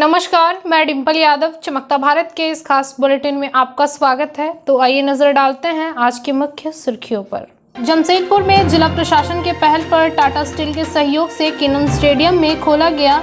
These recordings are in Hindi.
नमस्कार, मैं डिम्पल यादव चमकता भारत के इस खास बुलेटिन में आपका स्वागत है। तो आइए नजर डालते हैं आज की मुख्य सुर्खियों पर। जमशेदपुर में जिला प्रशासन के पहल पर टाटा स्टील के सहयोग से किनन स्टेडियम में खोला गया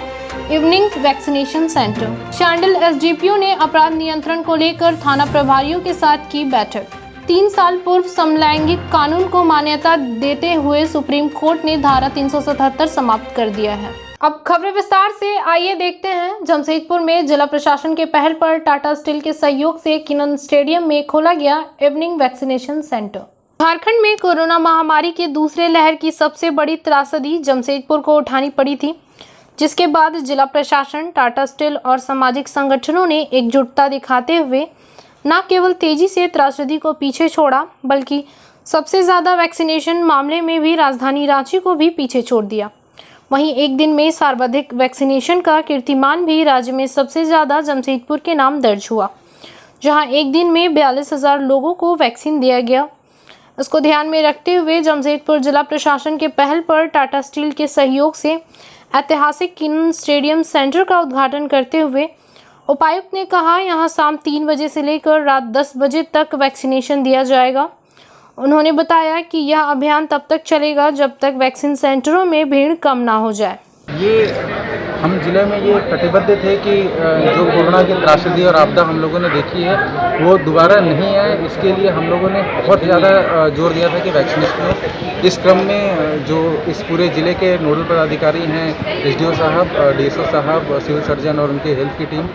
evening vaccination centre. Chandil SDPO ने अपराध नियंत्रण को लेकर थाना प्रभारियों के साथ की बैठक। 3 साल पूर्व समलैंगिक कानून को मान्यता देते हुए सुप्रीम कोर्ट ने धारा 377 समाप्त कर दिया है। अब खबरें विस्तार से, आइए देखते हैं। जमशेदपुर में जिला प्रशासन के पहल पर टाटा स्टील के सहयोग से किनन स्टेडियम में खोला गया इवनिंग वैक्सीनेशन सेंटर। झारखंड में कोरोना महामारी के दूसरे लहर की सबसे बड़ी त्रासदी जमशेदपुर को उठानी पड़ी थी, जिसके बाद जिला प्रशासन, टाटा स्टील और सामाजिक संगठनों ने एकजुटता दिखाते हुए न केवल तेजी से त्रासदी को पीछे छोड़ा, बल्कि सबसे ज्यादा वैक्सीनेशन मामले में भी राजधानी रांची को भी पीछे छोड़ दिया। वहीं एक दिन में सर्वाधिक वैक्सीनेशन का कीर्तिमान भी राज्य में सबसे ज्यादा जमशेदपुर के नाम दर्ज हुआ, जहां एक दिन में 42,000 लोगों को वैक्सीन दिया गया। इसको ध्यान में रखते हुए जमशेदपुर जिला प्रशासन के पहल पर टाटा स्टील के सहयोग से ऐतिहासिक किनन स्टेडियम सेंटर का उद्घाटन करते हुए उपायुक्त ने कहा, यहां शाम 3 बजे से लेकर रात 10 बजे तक वैक्सीनेशन दिया जाएगा। उन्होंने बताया कि यह अभियान तब तक चलेगा जब तक वैक्सीन सेंटरों में भीड़ कम ना हो जाए। ये हम जिले में ये प्रतिबद्ध थे कि जो कोरोना की त्रासदी और आपदा हम लोगों ने देखी है वो दोबारा नहीं आए। इसके लिए हम लोगों ने बहुत ज़्यादा जोर दिया था कि वैक्सीनेशन हो। इस क्रम में जो इस पूरे ज़िले के नोडल पदाधिकारी हैं, एसडीओ साहब, डीएसओ साहब, सिविल सर्जन और उनके हेल्थ की टीम,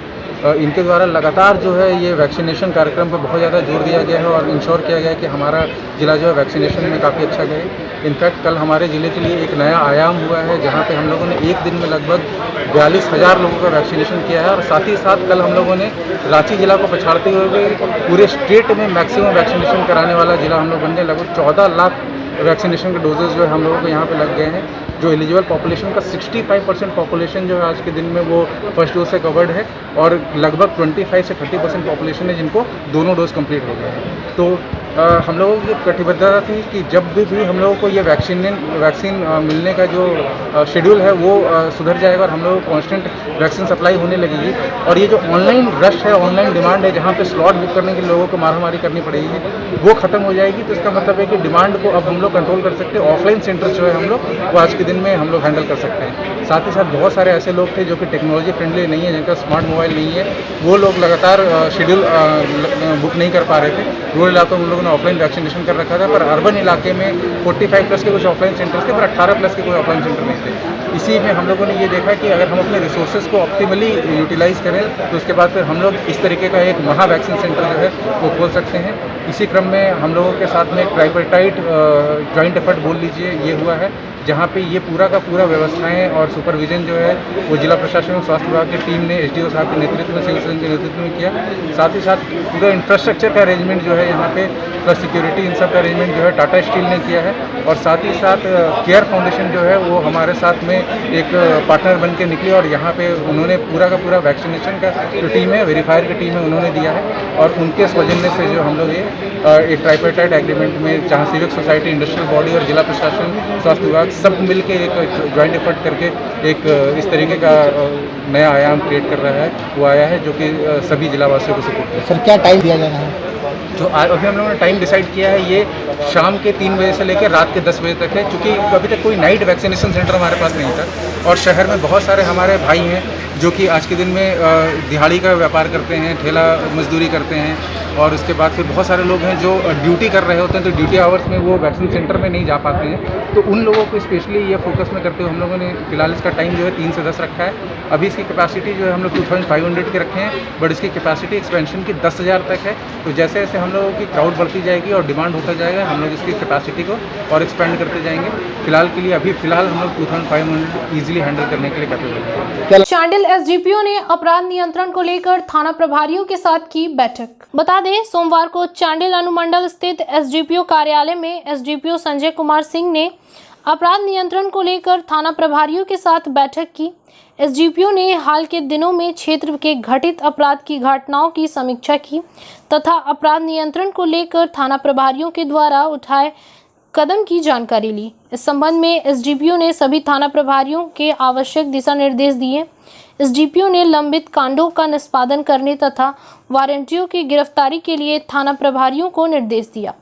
इनके द्वारा लगातार जो है ये वैक्सीनेशन कार्यक्रम पर बहुत ज़्यादा जोर दिया गया है और इंश्योर किया गया है कि हमारा ज़िला जो है वैक्सीनेशन में काफ़ी अच्छा गए। इनफैक्ट कल हमारे ज़िले के लिए एक नया आयाम हुआ है, जहाँ पे हम लोगों ने एक दिन में लगभग 42,000 लोगों का वैक्सीनेशन किया है। और साथ ही साथ कल हम लोगों ने रांची जिला को पछाड़ते हुए पूरे स्टेट में मैक्सिमम वैक्सीनेशन कराने वाला जिला हम लोग बन गए। लगभग 14 लाख वैक्सीनेशन के डोजेज जो है हम लोगों को यहाँ पे लग गए हैं। जो एलिजिबल पॉपुलेशन का 65% पॉपुलेशन जो है आज के दिन में वो फर्स्ट डोज से कवर्ड है और लगभग 25 से 30% पॉपुलेशन है जिनको दोनों डोज कंप्लीट हो गए हैं। तो हम लोगों की प्रतिबद्धता थी कि जब भी हम लोगों को ये वैक्सीन मिलने का जो शेड्यूल है वो सुधर जाएगा और हम लोगों को कॉन्स्टेंट वैक्सीन सप्लाई होने लगेगी। और ये जो ऑनलाइन रश है, ऑनलाइन डिमांड है, जहाँ पे स्लॉट बुक करने के लिए लोगों को मारामारी करनी पड़ेगी, वो खत्म हो जाएगी। तो इसका मतलब है कि डिमांड को अब हम लोग कंट्रोल कर सकते हैं। ऑफलाइन सेंटर्स जो है हम लोग वो आज के दिन में हम लोग हैंडल कर सकते हैं। साथ ही साथ बहुत सारे ऐसे लोग थे जो कि टेक्नोलॉजी फ्रेंडली नहीं है, जिनका स्मार्ट मोबाइल नहीं है, वो लोग लगातार शेड्यूल बुक नहीं कर पा रहे थे। रूरल इलाकों में लोगों ने ऑफलाइन वैक्सीनेशन कर रखा था, पर अर्बन इलाके में 45+ के कुछ ऑफलाइन सेंटर्स थे, पर 18+ के कोई ऑफलाइन सेंटर नहीं थे। इसी में हम लोगों ने ये देखा कि अगर हम अपने रिसोर्सेज को ऑप्टिमली यूटिलाइज करें तो उसके बाद फिर हम लोग इस तरीके का एक महा वैक्सीन सेंटर जो है वो खोल सकते हैं। इसी क्रम में हम लोगों के साथ में ट्राइपार्टाइट जॉइंट एफर्ट बोल लीजिए ये हुआ है, जहाँ पे ये पूरा का पूरा व्यवस्थाएं और सुपरविजन जो है वो जिला प्रशासन और स्वास्थ्य विभाग की टीम ने एसडीओ साहब के नेतृत्व में, सिविल सर्जन के नेतृत्व में किया। साथ ही साथ पूरा इंफ्रास्ट्रक्चर का अरेंजमेंट जो है यहाँ पे प्लस सिक्योरिटी, इन सब का अरेंजमेंट जो है टाटा स्टील ने किया है। और साथ ही साथ केयर फाउंडेशन जो है वो हमारे साथ में एक पार्टनर बन के निकली और यहाँ पे उन्होंने पूरा का पूरा वैक्सीनेशन का जो टीम है, वेरीफायर की टीम है, उन्होंने दिया है। और उनके सौजन्य से जो हम लोग ये एक ट्राइपार्टाइट एग्रीमेंट में, जहाँ सिविक सोसाइटी, इंडस्ट्रियल बॉडी और जिला प्रशासन, स्वास्थ्य विभाग सब मिल के एक ज्वाइंट एफर्ट करके एक इस तरीके का नया आयाम क्रिएट कर रहा है, वो आया है जो कि सभी जिलावासियों को सपोर्ट है। सर क्या टाइम दिया जाना है? जो अभी हम लोगों ने टाइम डिसाइड किया है ये शाम के 3 बजे से लेकर रात के 10 बजे तक है, क्योंकि अभी तक कोई नाइट वैक्सीनेशन सेंटर हमारे पास नहीं था। और शहर में बहुत सारे हमारे भाई हैं जो कि आज के दिन में दिहाड़ी का व्यापार करते हैं, ठेला मजदूरी करते हैं, और उसके बाद फिर बहुत सारे लोग हैं जो ड्यूटी कर रहे होते हैं, तो ड्यूटी आवर्स में वो वैक्सीन सेंटर में नहीं जा पाते हैं। तो उन लोगों को स्पेशली ये फोकस में करते हुए हम लोगों ने फिलहाल इसका टाइम जो है 3 से 10 रखा है। अभी इसकी कैपेसिटी जो है हम लोग 2500 के रखे हैं, बट इसकी कैपेसिटी एक्सपेंशन की 10,000 तक है। तो जैसे जैसे हम लोगों की क्राउड बढ़ती जाएगी और डिमांड होता जाएगा, हम लोग इसकी कैपेसिटी को और एक्सपेंड करते जाएंगे। फिलहाल के लिए हम लोग 2500 ईजिली हैंडल करने के लिए कैपेबल हैं। चांडिल एसडीपीओ ने अपराध नियंत्रण को लेकर थाना प्रभारियों के साथ की बैठक। बता दें, सोमवार को चांडिल अनुमंडल स्थित एसडीपीओ कार्यालय में एसडीपीओ संजय कुमार सिंह ने अपराध नियंत्रण को लेकर थाना प्रभारियों के साथ बैठक की। एसडीपीओ ने हाल के दिनों में क्षेत्र के घटित अपराध की घटनाओं की समीक्षा की तथा अपराध नियंत्रण को लेकर थाना प्रभारियों के द्वारा उठाए कदम की जानकारी ली। इस संबंध में एसडीपीओ ने सभी थाना प्रभारियों के आवश्यक दिशा निर्देश दिए। एसडीपीओ ने लंबित कांडों का निष्पादन करने तथा वारंटियों की गिरफ्तारी के लिए थाना प्रभारियों को निर्देश दिया।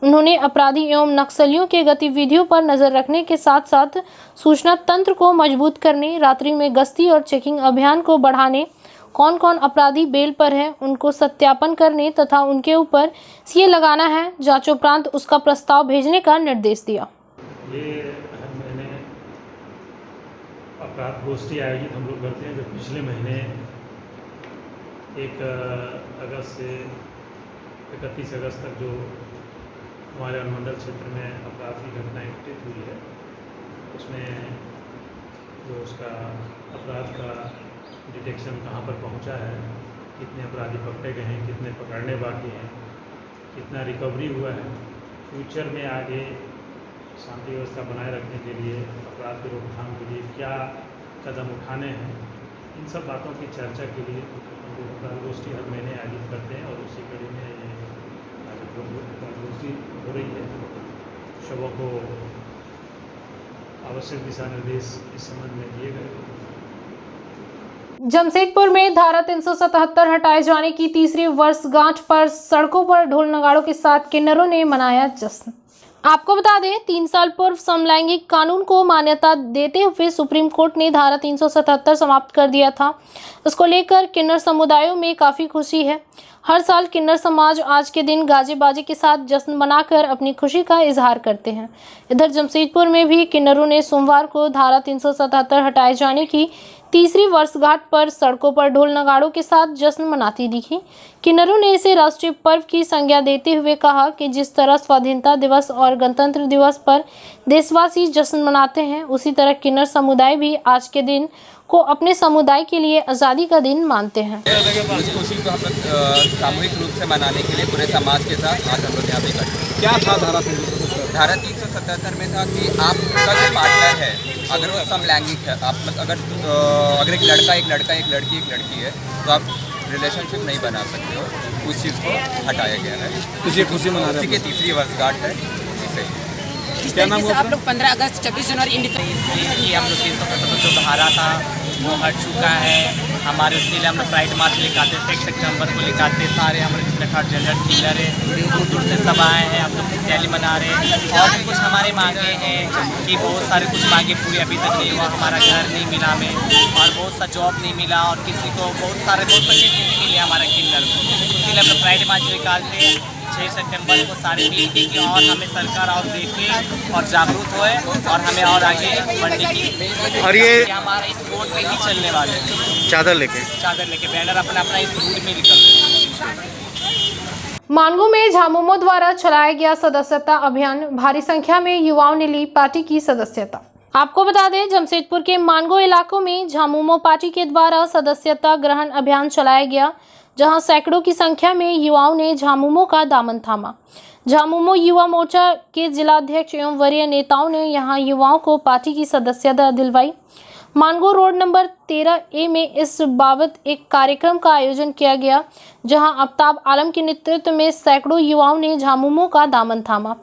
उन्होंने अपराधी एवं नक्सलियों के गतिविधियों पर नजर रखने के साथ साथ सूचना तंत्र को मजबूत करने, रात्रि में गश्ती और चेकिंग अभियान को बढ़ाने, कौन कौन अपराधी बेल पर हैं उनको सत्यापन करने तथा उनके ऊपर सीए लगाना है, जांच उपरांत उसका प्रस्ताव भेजने का निर्देश दिया। ये हर महीने अपराध गोष्ठी आयोजित हम लोग करते हैं। जो पिछले महीने 1 अगस्त से 31 अगस्त तक जो हमारे अनुमंडल क्षेत्र में अपराध की घटनाएं घटित हुई है, उसमें जो उसका अपराध का डिटेक्शन कहाँ पर पहुँचा है, कितने अपराधी पकड़े गए हैं, कितने पकड़ने बाकी हैं, कितना रिकवरी हुआ है, फ्यूचर में आगे शांति व्यवस्था बनाए रखने के लिए, अपराध की रोकथाम के लिए क्या कदम उठाने हैं, इन सब बातों की चर्चा के लिए हम लोग अपराध गोष्ठी हर महीने आयोजित करते हैं। और उसी कड़ी में अपराध गोष्ठी हो रही है। शवों को आवश्यक दिशा निर्देश इस संबंध में दिए गए। जमशेदपुर में धारा 377 हटाए जाने की तीसरी वर्षगांठ पर सड़कों पर ढोल नगाड़ों के साथ किन्नरों ने मनाया जश्न। आपको बता दें, 3 साल पूर्व समलैंगिक कानून को मान्यता देते हुए सुप्रीम कोर्ट ने धारा 377 समाप्त कर दिया था। इसको लेकर किन्नर समुदायों में काफ़ी खुशी है। हर साल किन्नर समाज आज के दिन गाजे बाजे के साथ जश्न मनाकर अपनी खुशी का इजहार करते हैं। इधर जमशेदपुर में भी किन्नरों ने सोमवार को धारा 377 हटाए जाने की तीसरी वर्षगांठ पर सड़कों पर ढोल नगाड़ों के साथ जश्न मनाती दिखी। किन्नरों ने इसे राष्ट्रीय पर्व की संज्ञा देते हुए कहा कि जिस तरह स्वाधीनता दिवस और गणतंत्र दिवस पर देशवासी जश्न मनाते हैं, उसी तरह किन्नर समुदाय भी आज के दिन को अपने समुदाय के लिए आज़ादी का दिन मानते हैं। इस खुशी को हम लोग सामूहिक रूप से मनाने के लिए पूरे समाज के साथ आज हम लोग यहाँ पे इकट्ठे हैं। क्या था धारा 377 में था कि आपका जो पार्टनर है, अगर वो समलैंगिक है, आप अगर एक लड़का एक लड़की है, तो आप रिलेशनशिप नहीं बना सकते हो। उस चीज़ को हटाया गया है। इसी खुशी मना रहे हैं। उसी की तीसरी वर्षगांठ है। क्या नाम आप लोग 15 अगस्त 26 जनवरी कि हम लोग 377 जो धारा था वो हट चुका है। हमारे उसके लिए हम लोग प्राइड मार्च निकालते थे, 1 सितंबर को निकालते। सारे हमारे जितने थर्ड जेंडर किलर है दूर दूर से सब आए हैं। हम लोग रैली मना रहे हैं। और भी कुछ हमारे मांगे हैं कि बहुत सारे कुछ मांगे पूरी अभी तक नहीं हुआ। हमारा घर नहीं मिला हमें, और बहुत सा जॉब नहीं मिला, और किसी को बहुत बच्चे जिंदगी मिली हमारा किलर को। इसलिए हम लोग प्राइड मार्च निकालते हैं 6 सितंबर को सारे मिल के और हमें सरकार और देखे और जागरूक होए और हमें और आगे बढ़ने की। और ये हमारा इस रोड पे ही चलने वाले हैं, चादर लेके बैनर अपना इस रूट में निकल रहे हैं। मानगो में झामुमो द्वारा चलाया गया सदस्यता अभियान, भारी संख्या में युवाओं ने ली पार्टी की सदस्यता। आपको बता दें, जमशेदपुर के मानगो इलाकों में झामुमो पार्टी के द्वारा सदस्यता ग्रहण अभियान चलाया गया, जहां सैकड़ों की संख्या में युवाओं ने झामुमो का दामन थामा। झामुमो युवा मोर्चा के जिलाध्यक्ष एवं वरीय नेताओं ने यहां युवाओं को पार्टी की सदस्यता दिलवाई। मानगो रोड नंबर 13A में इस बाबत एक कार्यक्रम का आयोजन किया गया, जहां आफ्ताब आलम के नेतृत्व में सैकड़ों युवाओं ने झामुमो का दामन थामा।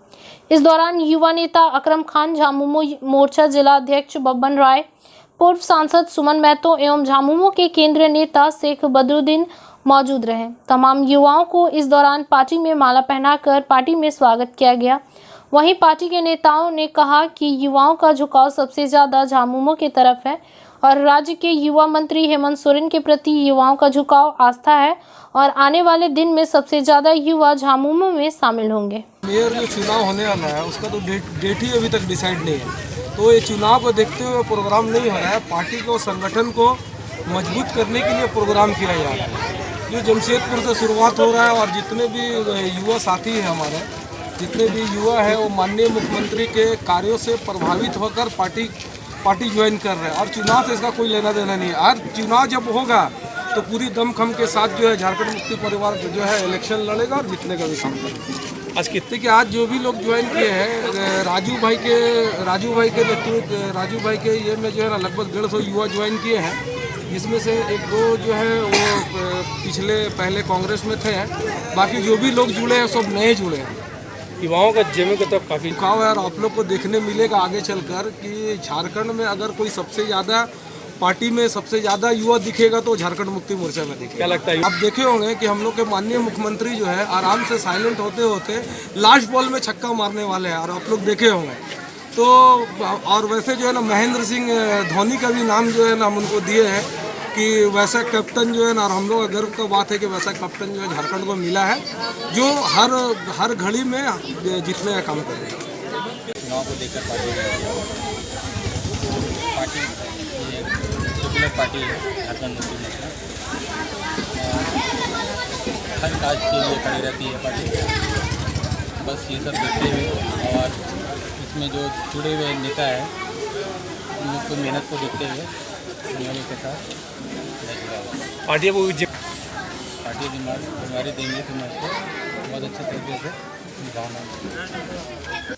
इस दौरान युवा नेता अकरम खान, झामुमो मोर्चा जिलाध्यक्ष बब्बन राय, पूर्व सांसद सुमन महतो एवं झामुमो के केंद्रीय नेता शेख बदरुद्दीन मौजूद रहे। तमाम युवाओं को इस दौरान पार्टी में माला पहनाकर पार्टी में स्वागत किया गया। वहीं पार्टी के नेताओं ने कहा कि युवाओं का झुकाव सबसे ज्यादा झामुमो की तरफ है और राज्य के युवा मंत्री हेमंत सोरेन के प्रति युवाओं का झुकाव आस्था है और आने वाले दिन में सबसे ज्यादा युवा झामुमो में शामिल होंगे। मेयर जो चुनाव होने वाला है उसका तो डेट ही अभी तक डिसाइड नहीं है, तो ये चुनाव को देखते हुए प्रोग्राम नहीं हो रहा है। पार्टी को, संगठन को मजबूत करने के लिए प्रोग्राम किया जा रहा है। ये जमशेदपुर से शुरुआत हो रहा है और जितने भी युवा साथी हैं हमारे, जितने भी युवा है वो माननीय मुख्यमंत्री के कार्यों से प्रभावित होकर पार्टी ज्वाइन कर रहे हैं। और चुनाव से इसका कोई लेना देना नहीं है। हर चुनाव जब होगा तो पूरी दमखम के साथ जो है झारखंड मुक्ति परिवार जो है इलेक्शन लड़ेगा और जीतने का भी काम करेगा। आज कितने के आज जो भी लोग ज्वाइन किए हैं, राजू भाई के नेतृत्व, राजू भाई के ये में जो है ना लगभग 150 युवा ज्वाइन किए हैं, जिसमें से 1-2 जो है वो पहले कांग्रेस में थे। बाकी जो भी लोग जुड़े हैं सब नए जुड़े हैं। युवाओं का जेमे का तब काफ़ी झुकाव है और आप लोग को देखने मिलेगा आगे चलकर कि झारखंड में अगर कोई सबसे ज़्यादा पार्टी में सबसे ज़्यादा युवा दिखेगा तो झारखंड मुक्ति मोर्चा में दिखेगा। क्या लगता है? आप देखे होंगे कि हम लोग के माननीय मुख्यमंत्री जो है आराम से साइलेंट होते होते लास्ट बॉल में छक्का मारने वाले हैं, और आप लोग देखे होंगे तो। और वैसे जो है ना महेंद्र सिंह धोनी का भी नाम जो है ना हम उनको दिए हैं कि वैसा कैप्टन जो है ना, और हम लोग गर्व का बात है कि वैसा कैप्टन जो है झारखंड को मिला है जो हर घड़ी में जीतने का काम करेगा। चुनाव को लेकर पार्टी सेकुलर पार्टी है झारखंड मुक्ति मोर्चा, हर काज के लिए खड़ी रहती है पार्टी। बस ये सब देखते हुए और इसमें जो जुड़े हुए नेता है उन लोग की मेहनत को देखते हुए उन लोगों के साथ पार्टी जिम्मेदारी देंगे तो मैं उसको बहुत अच्छे तरीके से निभाऊंगा।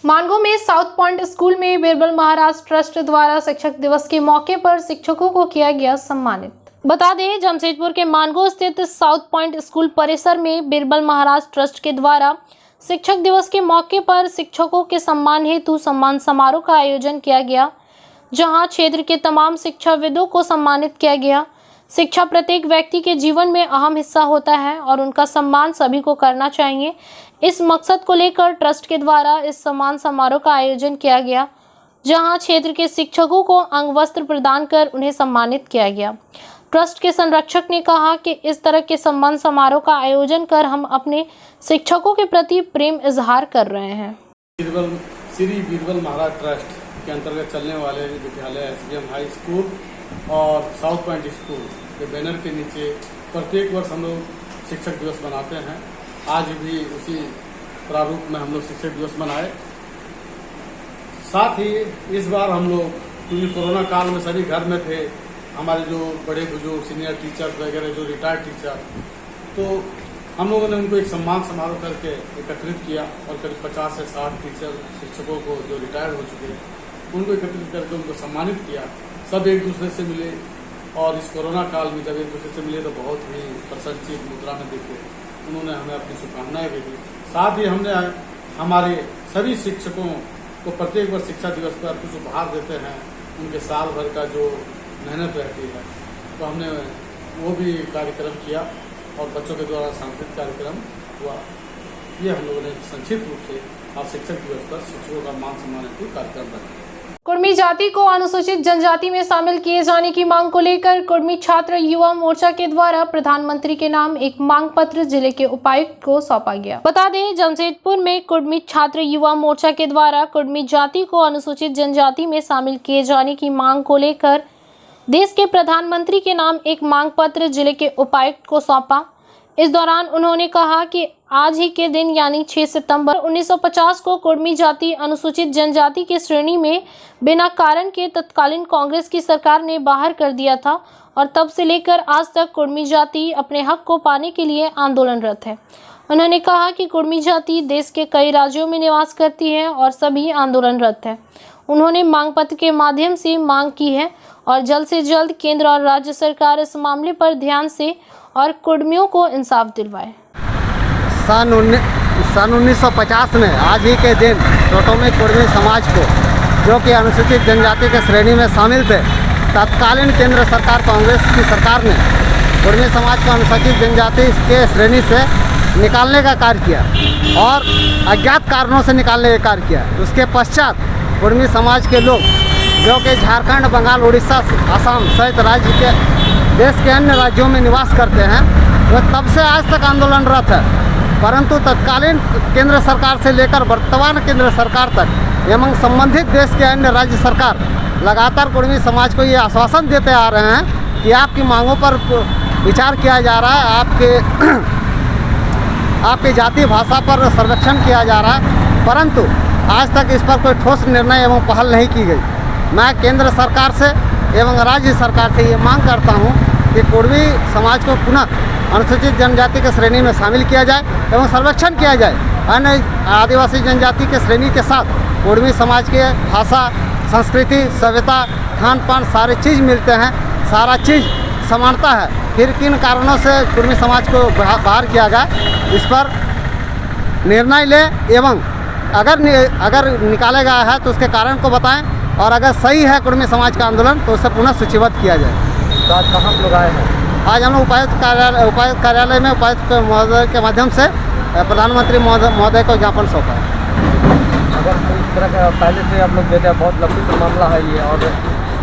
मानगो में साउथ पॉइंट स्कूल में बीरबल महाराज ट्रस्ट द्वारा शिक्षक दिवस के मौके पर शिक्षकों को किया गया सम्मानित। बता दें, जमशेदपुर के मानगो स्थित साउथ पॉइंट स्कूल परिसर में बीरबल महाराज ट्रस्ट के द्वारा शिक्षक दिवस के मौके पर शिक्षकों के सम्मान हेतु सम्मान समारोह का आयोजन किया गया, जहां क्षेत्र के तमाम शिक्षाविदों को सम्मानित किया गया। शिक्षा प्रत्येक व्यक्ति के जीवन में अहम हिस्सा होता है और उनका सम्मान सभी को करना चाहिए। इस मकसद को लेकर ट्रस्ट के द्वारा इस सम्मान समारोह का आयोजन किया गया, जहां क्षेत्र के शिक्षकों को अंग वस्त्र प्रदान कर उन्हें सम्मानित किया गया। ट्रस्ट के संरक्षक ने कहा कि इस तरह के सम्मान समारोह का आयोजन कर हम अपने शिक्षकों के प्रति प्रेम इजहार कर रहे हैं। श्री बीरबल महाराज ट्रस्ट के अंतर्गत चलने वाले विद्यालय SBM हाई स्कूल और साउथ पॉइंट स्कूल के बैनर के नीचे प्रत्येक वर्ष हम लोग शिक्षक दिवस मनाते हैं। आज भी उसी प्रारूप में हम लोग शिक्षक दिवस मनाए। साथ ही इस बार हम लोग क्योंकि कोरोना काल में सभी घर में थे, हमारे जो बड़े बुजुर्ग सीनियर टीचर्स वगैरह जो रिटायर्ड टीचर, तो हम लोगों ने उनको एक सम्मान समारोह करके एकत्रित किया और करीब 50 से 60 टीचर शिक्षकों को जो रिटायर्ड हो चुके उनको एकत्रित करके उनको सम्मानित किया। सब एक दूसरे से मिले और इस कोरोना काल में जब एक दूसरे से मिले तो बहुत ही प्रसन्नचित मुद्रा में दिखे। उन्होंने हमें अपनी शुभकामनाएं भी दी। साथ ही हमने हमारे सभी शिक्षकों को प्रत्येक वर्ष शिक्षा दिवस पर कुछ उपहार देते हैं, उनके साल भर का जो मेहनत रहती है, तो हमने वो भी कार्यक्रम किया और बच्चों के द्वारा सांस्कृतिक कार्यक्रम हुआ। ये हम लोगों ने संक्षिप्त रूप से आज शिक्षक दिवस पर शिक्षकों का मान सम्मान हेतु कार्यक्रम रखा। कुर्मी जाति को अनुसूचित जनजाति में शामिल किए जाने की मांग को लेकर कुर्मी छात्र युवा मोर्चा के द्वारा प्रधानमंत्री के नाम एक मांग पत्र जिले के उपायुक्त को सौंपा गया। बता दें, जमशेदपुर में कुर्मी छात्र युवा मोर्चा के द्वारा कुर्मी जाति को अनुसूचित जनजाति में शामिल किए जाने की मांग को लेकर देश के प्रधानमंत्री के नाम एक मांग पत्र जिले के उपायुक्त को सौंपा। इस दौरान उन्होंने कहा कि आज ही के दिन यानी 6 सितंबर 1950 को कुर्मी जाति अनुसूचित जनजाति की श्रेणी में बिना कारण के तत्कालीन कांग्रेस की सरकार ने बाहर कर दिया था और तब से लेकर आज तक कुर्मी जाति अपने हक को पाने के लिए आंदोलनरत है। उन्होंने कहा कि कुर्मी जाति देश के कई राज्यों में निवास करती है और सभी आंदोलनरत है। उन्होंने मांग पत्र के माध्यम से मांग की है और जल्द से जल्द केंद्र और राज्य सरकार इस मामले पर ध्यान से और कुर्मियों को इंसाफ दिलवाए। सन 1950 में आज ही के दिन टोटो में कुर्मी समाज को, जो कि अनुसूचित जनजाति के श्रेणी में शामिल थे, तत्कालीन केंद्र सरकार कांग्रेस की सरकार ने कुर्मी समाज को अनुसूचित जनजाति के श्रेणी से निकालने का कार्य किया और अज्ञात कारणों से निकालने का कार्य किया। उसके पश्चात कुर्मी समाज के लोग, जो कि झारखंड, बंगाल, उड़ीसा, असम सहित राज्य के देश के अन्य राज्यों में निवास करते हैं, वह तब से आज तक आंदोलनरत है। परंतु तत्कालीन केंद्र सरकार से लेकर वर्तमान केंद्र सरकार तक एवं संबंधित देश के अन्य राज्य सरकार लगातार कुर्मी समाज को ये आश्वासन देते आ रहे हैं कि आपकी मांगों पर विचार किया जा रहा है, आपकी जाति भाषा पर संरक्षण किया जा रहा है, परंतु आज तक इस पर कोई ठोस निर्णय एवं पहल नहीं की गई। मैं केंद्र सरकार से एवं राज्य सरकार से ये मांग करता हूँ कि कुर्मी समाज को पुनः अनुसूचित जनजाति के श्रेणी में शामिल किया जाए एवं संरक्षण किया जाए। अन्य आदिवासी जनजाति के श्रेणी के साथ कुर्मी समाज के भाषा, संस्कृति, सभ्यता, खान पान सारे चीज़ मिलते हैं, सारा चीज़ समानता है। फिर किन कारणों से कुर्मी समाज को बाहर किया गया, इस पर निर्णय ले एवं अगर निकाला गया है तो उसके कारण को बताएं और अगर सही है कुर्मी समाज का आंदोलन तो उसे पुनः सूचीबद्ध किया जाए। तो आज कहाँ लोग आए हैं? आज हम लोग उपायुक्त कार्यालय में उपायुक्त महोदय के माध्यम से प्रधानमंत्री महोदय को ज्ञापन सौंपा है। अगर इस तरह का पहले से आप लोग देते हैं, बहुत लंबी मामला है ये और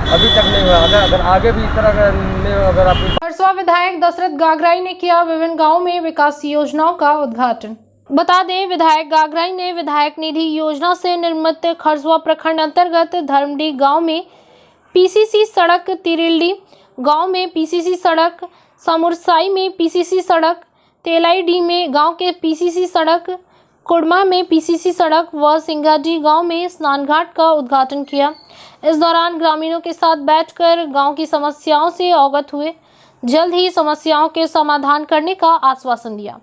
अभी तक नहीं हुआ, अगर आगे भी इस तरह का नहीं, अगर आप खरसवा विधायक दशरथ गागराई ने किया विभिन्न गाँव में विकास योजनाओं का उद्घाटन। बता दें, विधायक गागराई ने विधायक निधि योजना से निर्मित खरसवा प्रखंड अंतर्गत धर्मडी गांव में पीसीसी सड़क, तिरिल्डी गांव में पीसीसी सड़क, सामुरसाई में पीसीसी सड़क, तेलाईडी में गांव के पीसीसी सड़क, कुड़मा में पीसीसी सड़क व सिंगाडी गांव में स्नान घाट का उद्घाटन किया। इस दौरान ग्रामीणों के साथ बैठकर गांव की समस्याओं से अवगत हुए, जल्द ही समस्याओं के समाधान करने का आश्वासन दिया।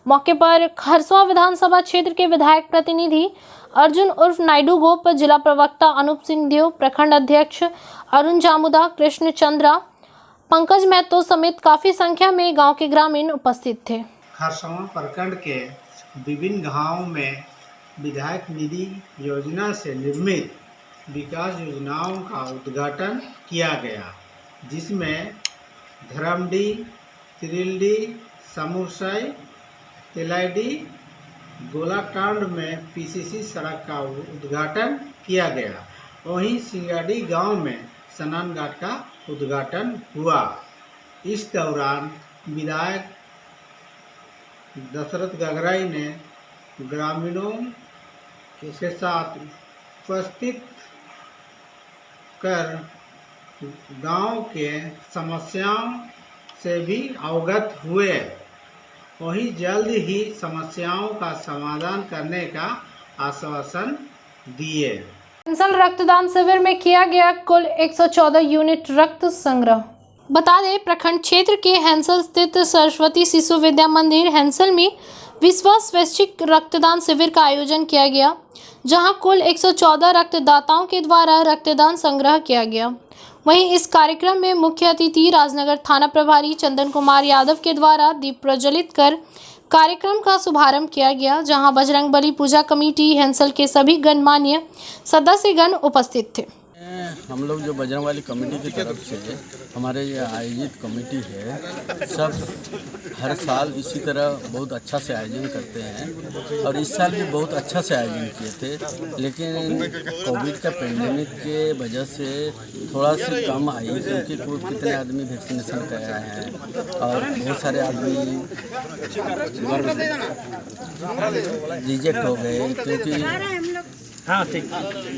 मौके पर खरसवा विधानसभा क्षेत्र के विधायक प्रतिनिधि अर्जुन उर्फ नायडू गोप, जिला प्रवक्ता अनूप सिंह देव, प्रखंड अध्यक्ष अरुण जामुदा, कृष्ण चंद्रा, पंकज महतो समेत काफी संख्या में गांव के ग्रामीण उपस्थित थे। खरसवा प्रखंड के विभिन्न गांवों में विधायक निधि योजना से निर्मित विकास योजनाओं का उद्घाटन किया गया, जिसमें धरमडी, तिरिल्डी, सामुरसाई, तेलाईडी, गोलाकांड में पीसीसी सड़क का उद्घाटन किया गया। वहीं सिंगाडी गांव में स्नान घाट का उद्घाटन हुआ। इस दौरान विधायक दशरथ गागराई ने ग्रामीणों के साथ उपस्थित कर गांव के समस्याओं से भी अवगत हुए। वहीं जल्द ही समस्याओं का समाधान करने का आश्वासन दिए। हैंसल रक्तदान शिविर में किया गया कुल 114 यूनिट रक्त संग्रह। बता दें, प्रखंड क्षेत्र के हैंसल स्थित सरस्वती शिशु विद्या मंदिर हैंसल में विश्व स्वैच्छिक रक्तदान शिविर का आयोजन किया गया, जहां कुल 114 रक्तदाताओं के द्वारा रक्तदान संग्रह किया गया। वहीं इस कार्यक्रम में मुख्य अतिथि राजनगर थाना प्रभारी चंदन कुमार यादव के द्वारा दीप प्रज्वलित कर कार्यक्रम का शुभारंभ किया गया, जहां बजरंगबली पूजा कमेटी हैंसल के सभी गणमान्य सदस्यगण उपस्थित थे। हम लोग जो बजरंगबली कमेटी की तरफ से हमारे ये आयोजित कमेटी है, सब हर साल इसी तरह बहुत अच्छा से आयोजन करते हैं और इस साल भी बहुत अच्छा से आयोजन किए थे, लेकिन कोविड का पेंडेमिक के वजह से थोड़ा सी कम आई, क्योंकि कितने आदमी वैक्सीनेशन कराए हैं और बहुत सारे आदमी रिजेक्ट हो गए, क्योंकि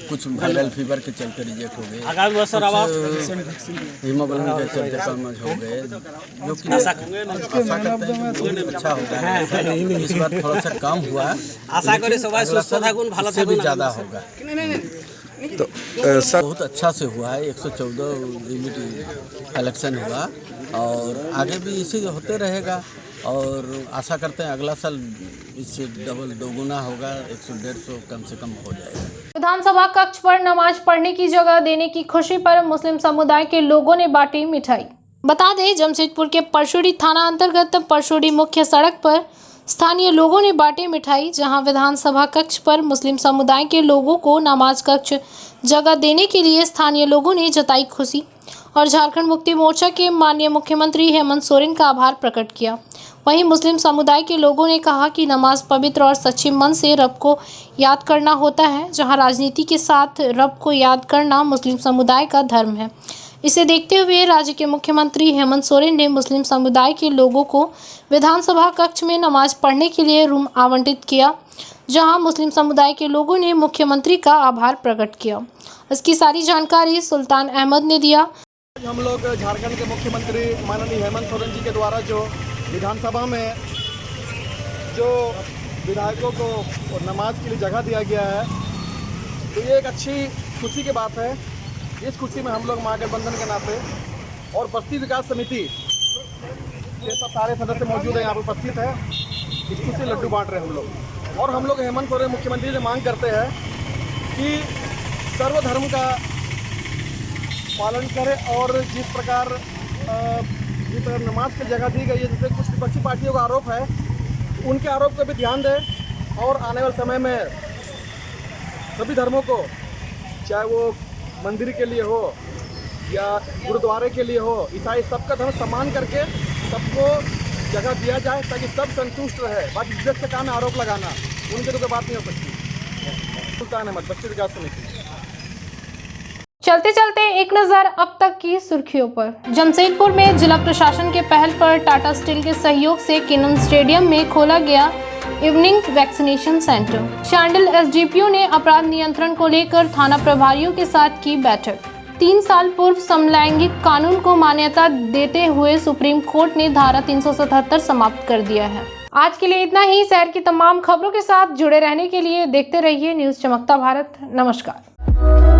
कुछ वायरल फीवर के चलते रिजेक्ट हो गए, हीमोग्लोबिन के चलते कम हो गए, जो कि आशा करते हैं अच्छा होगा। इस बार थोड़ा सा कम हुआ, आशा करें इससे भी ज़्यादा होगा। तो बहुत अच्छा से हुआ है, 114 यूनिट कलेक्शन हुआ और आगे भी इसी होते रहेगा और आशा करते हैं अगला साल इससे डबल दोगुना होगा, 100-150 कम से कम हो जाएगा। विधानसभा कक्ष पर नमाज पढ़ने की जगह देने की खुशी पर मुस्लिम समुदाय के लोगों ने बांटी मिठाई। बता दें, जमशेदपुर के परशुड़ी थाना अंतर्गत परशुड़ी मुख्य सड़क पर स्थानीय लोगों ने बांटी मिठाई, जहां विधानसभा कक्ष पर मुस्लिम समुदाय के लोगों को नमाज कक्ष जगह देने के लिए स्थानीय लोगों ने जताई खुशी और झारखंड मुक्ति मोर्चा के माननीय मुख्यमंत्री हेमंत सोरेन का आभार प्रकट किया। वहीं मुस्लिम समुदाय के लोगों ने कहा कि नमाज पवित्र और सच्चे मन से रब को याद करना होता है, जहां राजनीति के साथ रब को याद करना मुस्लिम समुदाय का धर्म है। इसे देखते हुए राज्य के मुख्यमंत्री हेमंत सोरेन ने मुस्लिम समुदाय के लोगों को विधानसभा कक्ष में नमाज पढ़ने के लिए रूम आवंटित किया, जहां मुस्लिम समुदाय के लोगों ने मुख्यमंत्री का आभार प्रकट किया। इसकी सारी जानकारी सुल्तान अहमद ने दिया। हम लोग झारखंड के मुख्यमंत्री माननीय हेमंत सोरेन जी के द्वारा जो विधानसभा में जो विधायकों को नमाज के लिए जगह दिया गया है, तो ये एक अच्छी खुशी की बात है। इस खुशी में हम लोग महागठबंधन के नाते और बस्ती विकास समिति के सब सारे सदस्य मौजूद हैं, यहाँ पर उपस्थित है। इस खुशी से लड्डू बांट रहे हैं हम लोग। और हम लोग हेमंत सोरेन मुख्यमंत्री से मांग करते हैं कि सर्वधर्म का पालन करें और जिस प्रकार नमाज की जगह दी गई है, जैसे कुछ विपक्षी पार्टियों का आरोप है, उनके आरोप पर भी ध्यान दें और आने वाले समय में सभी धर्मों को, चाहे वो मंदिर के लिए हो या गुरुद्वारे के लिए हो, ईसाई सबका धर्म सम्मान करके सबको जगह दिया जाए ताकि सब संतुष्ट रहे। बाकी जिस का काम है आरोप लगाना, उनके तो बात नहीं हो सकती। सुल्तान अहमद, बस्ती विकास समिति। चलते चलते एक नजर अब तक की सुर्खियों पर। जमशेदपुर में जिला प्रशासन के पहल पर टाटा स्टील के सहयोग से किनन स्टेडियम में खोला गया evening vaccination centre. Shandil SDPO ने अपराध नियंत्रण को लेकर थाना प्रभारियों के साथ की बैठक। 3 साल पूर्व समलैंगिक कानून को मान्यता देते हुए सुप्रीम कोर्ट ने धारा 377 समाप्त कर दिया है। आज के लिए इतना ही। शहर की तमाम खबरों के साथ जुड़े रहने के लिए देखते रहिए न्यूज़ चमकता भारत। नमस्कार।